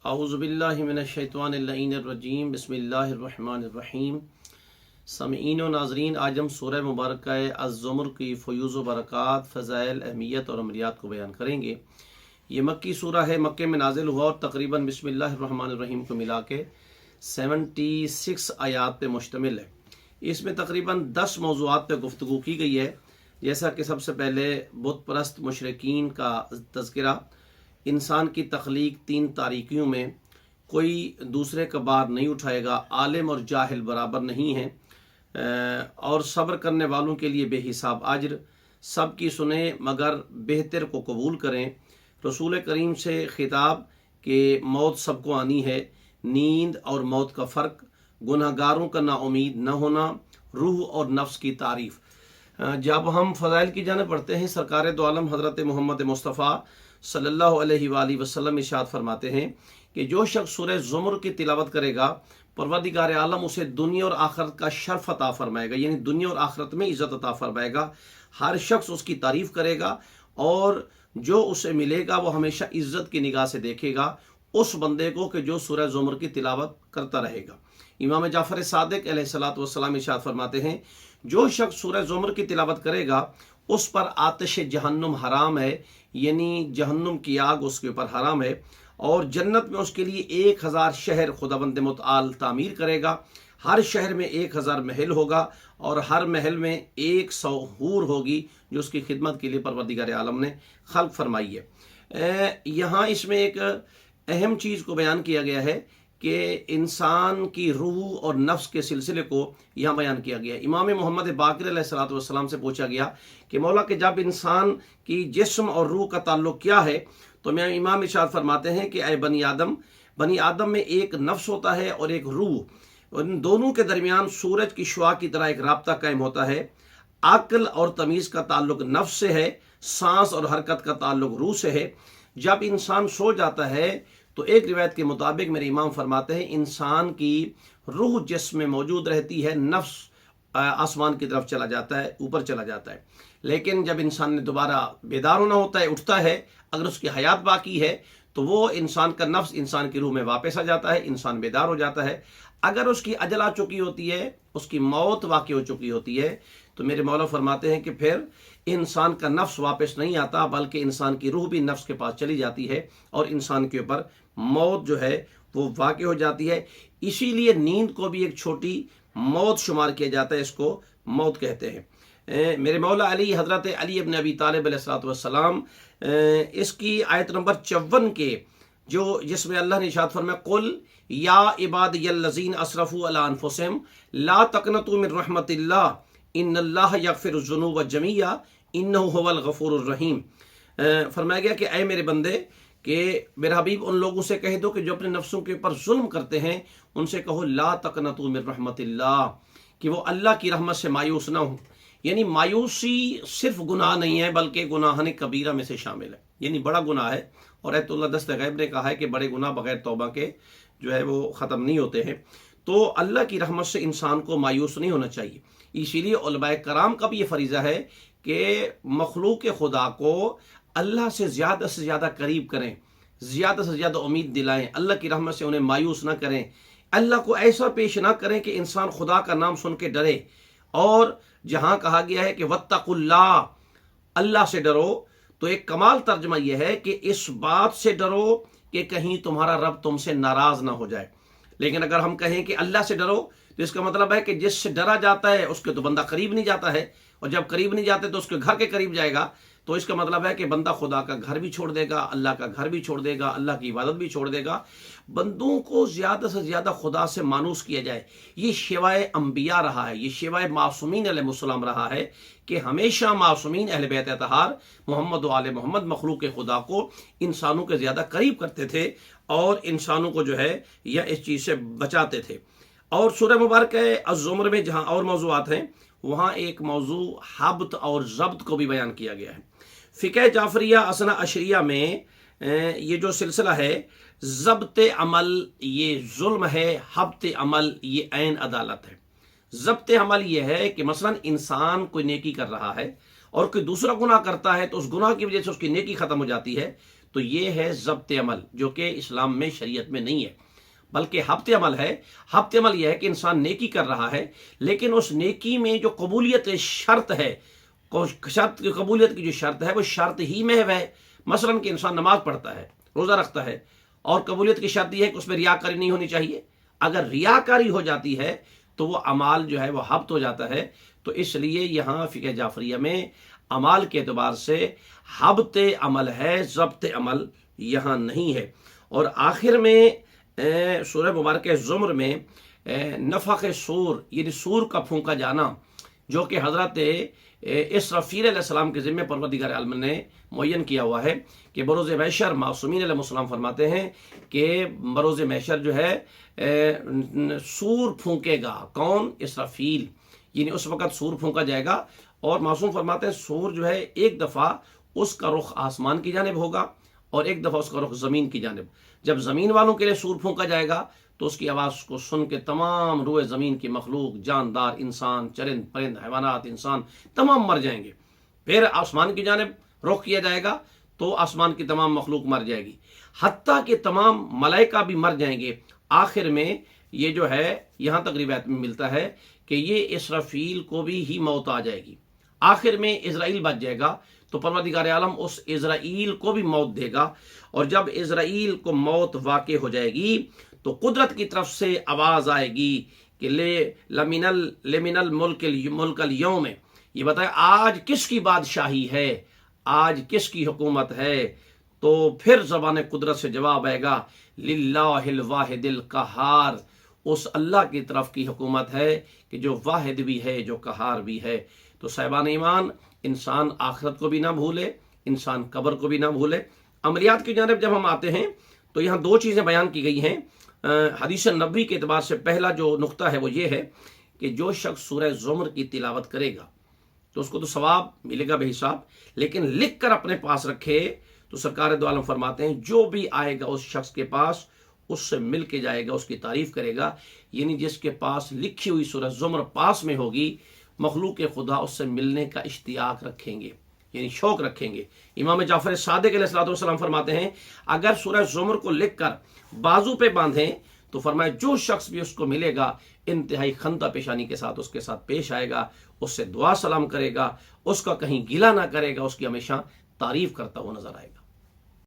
اعوذ باللہ من الشیطان اللعین الرجیم بسم اللہ الرحمن الرحیم۔ سامعین و ناظرین، آج ہم سورہ مبارکہ الزمر کی فیوز و برکات، فضائل، اہمیت اور عملیات کو بیان کریں گے۔ یہ مکی سورہ ہے، مکے میں نازل ہوا اور تقریباً بسم اللہ الرحمن الرحیم کو ملا کے 76 آیات پہ مشتمل ہے۔ اس میں تقریباً 10 موضوعات پہ گفتگو کی گئی ہے، جیسا کہ سب سے پہلے بت پرست مشرکین کا تذکرہ، انسان کی تخلیق 3 تاریکیوں میں، کوئی دوسرے کا بار نہیں اٹھائے گا، عالم اور جاہل برابر نہیں ہیں، اور صبر کرنے والوں کے لیے بے حساب اجر، سب کی سنیں مگر بہتر کو قبول کریں۔ رسول کریم سے خطاب کہ موت سب کو آنی ہے، نیند اور موت کا فرق، گناہ گاروں کا نا امید نہ ہونا، روح اور نفس کی تعریف۔ جب ہم فضائل کی جانب بڑھتے ہیں، سرکار دو عالم حضرت محمد مصطفیٰ صلی اللہ علیہ وآلہ وسلم ارشاد فرماتے ہیں کہ جو شخص سورہ زمر کی تلاوت کرے گا، پروردگار عالم اسے دنیا اور آخرت کا شرف عطا فرمائے گا، یعنی دنیا اور آخرت میں عزت عطا فرمائے گا۔ ہر شخص اس کی تعریف کرے گا اور جو اسے ملے گا وہ ہمیشہ عزت کی نگاہ سے دیکھے گا اس بندے کو کہ جو سورہ زمر کی تلاوت کرتا رہے گا۔ امام جعفر صادق علیہ الصلوۃ والسلام ارشاد فرماتے ہیں جو شخص سورہ زمر کی تلاوت کرے گا اس پر آتش جہنم حرام ہے، یعنی جہنم کی آگ اس کے اوپر حرام ہے، اور جنت میں اس کے لیے 1000 شہر خداوند متعال تعمیر کرے گا۔ ہر شہر میں 1000 محل ہوگا اور ہر محل میں 100 حور ہوگی جو اس کی خدمت کے لیے پروردگار عالم نے خلق فرمائی ہے۔ یہاں اس میں ایک اہم چیز کو بیان کیا گیا ہے کہ انسان کی روح اور نفس کے سلسلے کو یہاں بیان کیا گیا ہے۔ امام محمد باقر علیہ الصلوۃ والسلام سے پوچھا گیا کہ مولا کہ جب انسان کی جسم اور روح کا تعلق کیا ہے، تو امام ارشاد فرماتے ہیں کہ اے بنی آدم میں ایک نفس ہوتا ہے اور ایک روح، ان دونوں کے درمیان سورج کی شعاع کی طرح ایک رابطہ قائم ہوتا ہے۔ عقل اور تمیز کا تعلق نفس سے ہے، سانس اور حرکت کا تعلق روح سے ہے۔ جب انسان سو جاتا ہے تو ایک روایت کے مطابق میرے امام فرماتے ہیں انسان کی روح جسم میں موجود رہتی ہے، نفس آسمان کی طرف چلا جاتا ہے، اوپر چلا جاتا ہے۔ لیکن جب انسان نے دوبارہ بیدار ہونا ہوتا ہے، اٹھتا ہے، اگر اس کی حیات باقی ہے تو وہ انسان کا نفس انسان کی روح میں واپس آ جاتا ہے، انسان بیدار ہو جاتا ہے۔ اگر اس کی اجل آ چکی ہوتی ہے، اس کی موت واقع ہو چکی ہوتی ہے، تو میرے مولا فرماتے ہیں کہ پھر انسان کا نفس واپس نہیں آتا، بلکہ انسان کی روح بھی نفس کے پاس چلی جاتی ہے اور انسان کے اوپر موت جو ہے وہ واقع ہو جاتی ہے۔ اسی لیے نیند کو بھی ایک چھوٹی موت شمار کیا جاتا ہے، اس کو موت کہتے ہیں۔ میرے مولا علی حضرت علی ابن ابی طالب علیہ الصلوۃ والسلام اس کی آیت نمبر 54 کے جس میں اللہ نے ارشاد فرمایا قل یا عبادی الذین اسرفوا علی انفسہم لا تقنطوا من رحمت اللہ ان اللہ یغفر الذنوب جميعا انہ هو الغفور الرحیم۔ فرمایا گیا کہ اے میرے بندے، کہ میرا حبیب ان لوگوں سے کہہ دو کہ جو اپنے نفسوں کے اوپر ظلم کرتے ہیں، ان سے کہو لا تقنطوا من رحمت اللہ، کہ وہ اللہ کی رحمت سے مایوس نہ ہوں۔ یعنی مایوسی صرف گناہ نہیں ہے بلکہ گناہان کبیرہ میں سے شامل ہے، یعنی بڑا گناہ ہے، اور ایت اللہ دست غیب نے کہا ہے کہ بڑے گناہ بغیر توبہ کے جو ہے وہ ختم نہیں ہوتے ہیں۔ تو اللہ کی رحمت سے انسان کو مایوس نہیں ہونا چاہیے۔ اسی لیے علماء کرام کا بھی یہ فریضہ ہے کہ مخلوق خدا کو اللہ سے زیادہ قریب کریں، زیادہ سے زیادہ امید دلائیں، اللہ کی رحمت سے انہیں مایوس نہ کریں، اللہ کو ایسا پیش نہ کریں کہ انسان خدا کا نام سن کے ڈرے۔ اور جہاں کہا گیا ہے کہ واتقوا اللہ، اللہ سے ڈرو، تو ایک کمال ترجمہ یہ ہے کہ اس بات سے ڈرو کہ کہیں تمہارا رب تم سے ناراض نہ ہو جائے۔ لیکن اگر ہم کہیں کہ اللہ سے ڈرو تو اس کا مطلب ہے کہ جس سے ڈرا جاتا ہے اس کے تو بندہ قریب نہیں جاتا ہے، اور جب قریب نہیں جاتے تو اس کے گھر کے قریب جائے گا، تو اس کا مطلب ہے کہ بندہ خدا کا گھر بھی چھوڑ دے گا، اللہ کا گھر بھی چھوڑ دے گا، اللہ کی عبادت بھی چھوڑ دے گا۔ بندوں کو زیادہ سے زیادہ خدا سے مانوس کیا جائے، یہ شیوائے انبیاء رہا ہے، یہ شیوائے معصومین علیہ السلام رہا ہے کہ ہمیشہ معصومین اہل بیت اطہار محمد و آل محمد مخلوق خدا کو انسانوں کے زیادہ قریب کرتے تھے اور انسانوں کو جو ہے یا اس چیز سے بچاتے تھے۔ اور سورہ مبارکہ الزمر میں جہاں اور موضوعات ہیں، وہاں ایک موضوع حبت اور ضبط کو بھی بیان کیا گیا ہے۔ فقہ جعفریہ اثنا عشریہ میں یہ جو سلسلہ ہے، ضبط عمل یہ ظلم ہے، حبت عمل یہ عین عدالت ہے۔ ضبط عمل یہ ہے کہ مثلا انسان کوئی نیکی کر رہا ہے اور کوئی دوسرا گناہ کرتا ہے تو اس گناہ کی وجہ سے اس کی نیکی ختم ہو جاتی ہے، تو یہ ہے ضبط عمل، جو کہ اسلام میں شریعت میں نہیں ہے، بلکہ حبط عمل ہے۔ حبط عمل یہ ہے کہ انسان نیکی کر رہا ہے، لیکن اس نیکی میں جو قبولیت شرط ہے، شرط کی قبولیت کی جو شرط ہے وہ شرط ہی محو ہے۔ مثلا کہ انسان نماز پڑھتا ہے، روزہ رکھتا ہے، اور قبولیت کی شرط یہ ہے کہ اس میں ریاکاری نہیں ہونی چاہیے۔ اگر ریاکاری ہو جاتی ہے تو وہ اعمال جو ہے وہ حبط ہو جاتا ہے۔ تو اس لیے یہاں فقہ جعفریہ میں اعمال کے اعتبار سے حبط عمل ہے، ضبط عمل یہاں نہیں ہے۔ اور آخر میں سورہ مبارکہ زمر میں نفخ صور، یعنی سور کا پھونکا جانا، جو کہ حضرت اسرافیل علیہ السلام کے ذمہ پروردگار عالم نے معین کیا ہوا ہے کہ بروز محشر معصومین علیہ السلام فرماتے ہیں کہ بروز محشر جو ہے سور پھونکے گا۔ کون؟ اسرافیل، یعنی اس وقت سور پھونکا جائے گا، اور معصوم فرماتے ہیں سور جو ہے ایک دفعہ اس کا رخ آسمان کی جانب ہوگا اور ایک دفعہ اس کا رخ زمین کی جانب۔ جب زمین والوں کے لیے سور پھونکا جائے گا تو اس کی آواز کو سن کے تمام روئے زمین کی مخلوق، جاندار، انسان، چرند پرند، حیوانات، انسان تمام مر جائیں گے۔ پھر آسمان کی جانب رخ کیا جائے گا تو آسمان کی تمام مخلوق مر جائے گی، حتیٰ کہ تمام ملائکہ بھی مر جائیں گے۔ آخر میں یہ جو ہے یہاں تک روایت میں ملتا ہے کہ یہ اسرافیل کو بھی ہی موت آ جائے گی۔ آخر میں اسرائیل بچ جائے گا تو پروردگار عالم اس اسرائیل کو بھی موت دے گا، اور جب اسرائیل کو موت واقع ہو جائے گی تو قدرت کی طرف سے آواز آئے گی کہ لمن الملک اليوم، یہ بتائے آج کس کی بادشاہی ہے، آج کس کی حکومت ہے؟ تو پھر زبان قدرت سے جواب آئے گا للہ الواحد القہار، اس اللہ کی طرف کی حکومت ہے کہ جو واحد بھی ہے، جو قہار بھی ہے۔ تو صاحبان ایمان، انسان آخرت کو بھی نہ بھولے، انسان قبر کو بھی نہ بھولے۔ عملیات کی جانب جب ہم آتے ہیں تو یہاں دو چیزیں بیان کی گئی ہیں حدیث نبوی کے اعتبار سے۔ پہلا جو نقطہ ہے وہ یہ ہے کہ جو شخص سورہ زمر کی تلاوت کرے گا تو اس کو تو ثواب ملے گا بے حساب، لیکن لکھ کر اپنے پاس رکھے تو سرکار دو عالم فرماتے ہیں جو بھی آئے گا اس شخص کے پاس، اس سے مل کے جائے گا، اس کی تعریف کرے گا۔ یعنی جس کے پاس لکھی ہوئی سورہ زمر پاس میں ہوگی، مخلوق خدا اس سے ملنے کا اشتیاق رکھیں گے، یعنی شوق رکھیں گے۔ امام جعفر صادق علیہ السلام فرماتے ہیں اگر سورہ زمر کو لکھ کر بازو پہ باندھیں تو فرمائے جو شخص بھی اس کو ملے گا انتہائی خندہ پیشانی کے ساتھ اس کے ساتھ پیش آئے گا، اس سے دعا سلام کرے گا، اس کا کہیں گلہ نہ کرے گا، اس کی ہمیشہ تعریف کرتا ہوا نظر آئے گا۔